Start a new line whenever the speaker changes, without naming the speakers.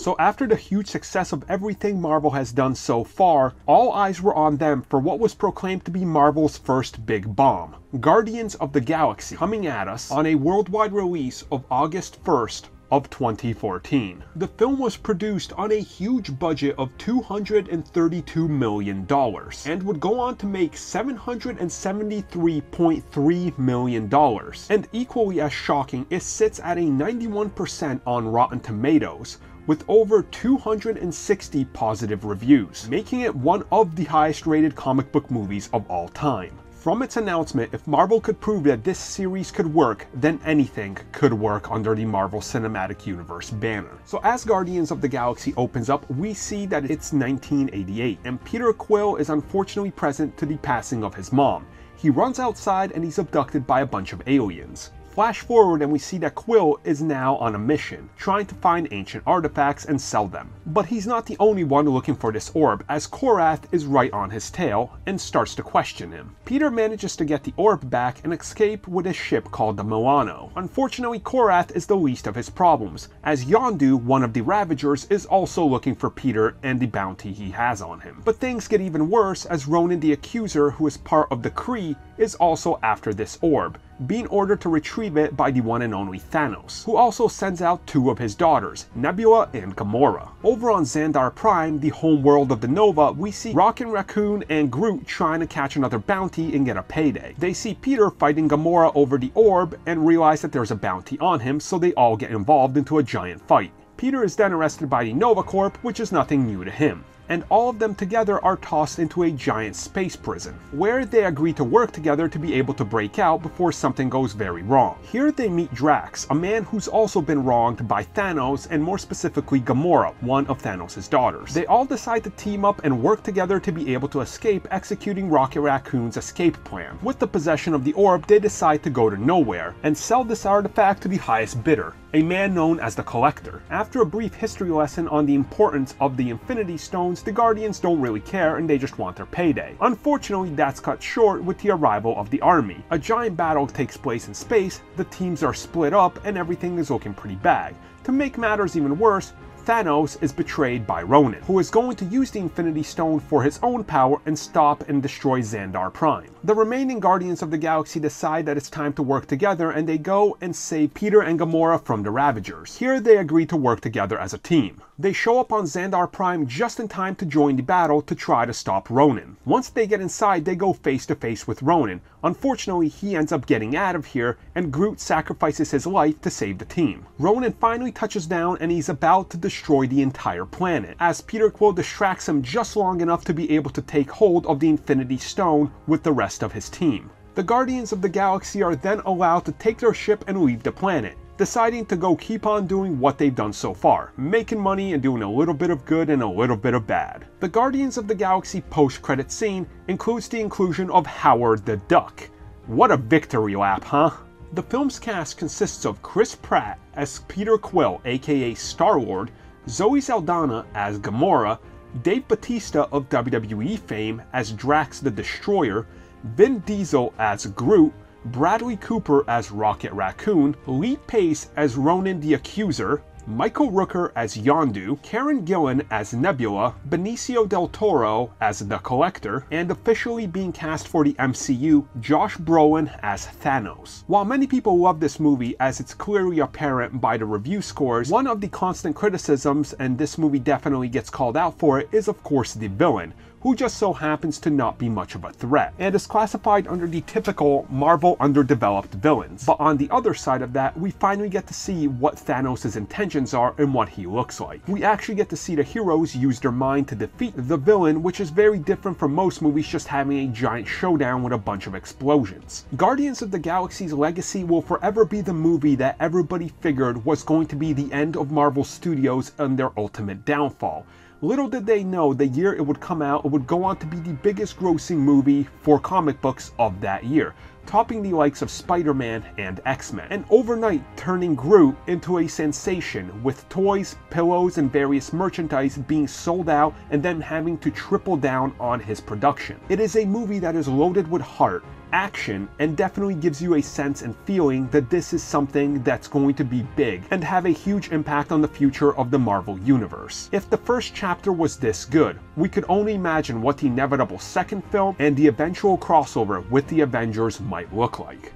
So after the huge success of everything Marvel has done so far, all eyes were on them for what was proclaimed to be Marvel's first big bomb, Guardians of the Galaxy, coming at us on a worldwide release of August 1st of 2014. The film was produced on a huge budget of $232 million and would go on to make $773.3 million. And equally as shocking, it sits at a 91% on Rotten Tomatoes, with over 260 positive reviews, making it one of the highest rated comic book movies of all time. From its announcement, if Marvel could prove that this series could work, then anything could work under the Marvel Cinematic Universe banner. So as Guardians of the Galaxy opens up, we see that it's 1988, and Peter Quill is unfortunately present to the passing of his mom. He runs outside and he's abducted by a bunch of aliens. Flash forward and we see that Quill is now on a mission, trying to find ancient artifacts and sell them. But he's not the only one looking for this orb, as Korath is right on his tail and starts to question him. Peter manages to get the orb back and escape with a ship called the Milano. Unfortunately, Korath is the least of his problems, as Yondu, one of the Ravagers, is also looking for Peter and the bounty he has on him. But things get even worse as Ronan the Accuser, who is part of the Kree, is also after this orb, being ordered to retrieve it by the one and only Thanos, who also sends out two of his daughters, Nebula and Gamora. Over on Xandar Prime, the home world of the Nova, we see Rocket Raccoon and Groot trying to catch another bounty and get a payday. They see Peter fighting Gamora over the orb and realize that there's a bounty on him, so they all get involved into a giant fight. Peter is then arrested by the Nova Corp, which is nothing new to him, and all of them together are tossed into a giant space prison, where they agree to work together to be able to break out before something goes very wrong. Here they meet Drax, a man who's also been wronged by Thanos, and more specifically Gamora, one of Thanos' daughters. They all decide to team up and work together to be able to escape, executing Rocket Raccoon's escape plan. With the possession of the orb, they decide to go to nowhere and sell this artifact to the highest bidder, a man known as the Collector. After a brief history lesson on the importance of the Infinity Stones, the Guardians don't really care and they just want their payday. Unfortunately, that's cut short with the arrival of the army. A giant battle takes place in space, the teams are split up, and everything is looking pretty bad. To make matters even worse, Thanos is betrayed by Ronan, who is going to use the Infinity Stone for his own power and stop and destroy Xandar Prime. The remaining Guardians of the Galaxy decide that it's time to work together, and they go and save Peter and Gamora from the Ravagers. Here they agree to work together as a team. They show up on Xandar Prime just in time to join the battle to try to stop Ronan. Once they get inside, they go face to face with Ronan. Unfortunately, he ends up getting out of here, and Groot sacrifices his life to save the team. Ronan finally touches down and he's about to destroy the entire planet, as Peter Quill distracts him just long enough to be able to take hold of the Infinity Stone with the rest of his team. The Guardians of the Galaxy are then allowed to take their ship and leave the planet, deciding to go keep on doing what they've done so far, making money and doing a little bit of good and a little bit of bad. The Guardians of the Galaxy post-credit scene includes the inclusion of Howard the Duck. What a victory lap, huh? The film's cast consists of Chris Pratt as Peter Quill, aka Star-Lord, Zoe Saldana as Gamora, Dave Bautista of WWE fame as Drax the Destroyer, Vin Diesel as Groot, Bradley Cooper as Rocket Raccoon, Lee Pace as Ronan the Accuser, Michael Rooker as Yondu, Karen Gillan as Nebula, Benicio del Toro as the Collector, and officially being cast for the MCU, Josh Brolin as Thanos. While many people love this movie, as it's clearly apparent by the review scores, one of the constant criticisms, and this movie definitely gets called out for it, is of course the villain, who just so happens to not be much of a threat, and is classified under the typical Marvel underdeveloped villains. But on the other side of that, we finally get to see what Thanos' intentions are and what he looks like. We actually get to see the heroes use their mind to defeat the villain, which is very different from most movies just having a giant showdown with a bunch of explosions. Guardians of the Galaxy's legacy will forever be the movie that everybody figured was going to be the end of Marvel Studios and their ultimate downfall. Little did they know the year it would come out, it would go on to be the biggest grossing movie for comic books of that year, topping the likes of Spider-Man and X-Men, and overnight turning Groot into a sensation, with toys, pillows, and various merchandise being sold out and then having to triple down on his production. It is a movie that is loaded with heart, action and definitely gives you a sense and feeling that this is something that's going to be big and have a huge impact on the future of the Marvel Universe. If the first chapter was this good, we could only imagine what the inevitable second film and the eventual crossover with the Avengers might look like.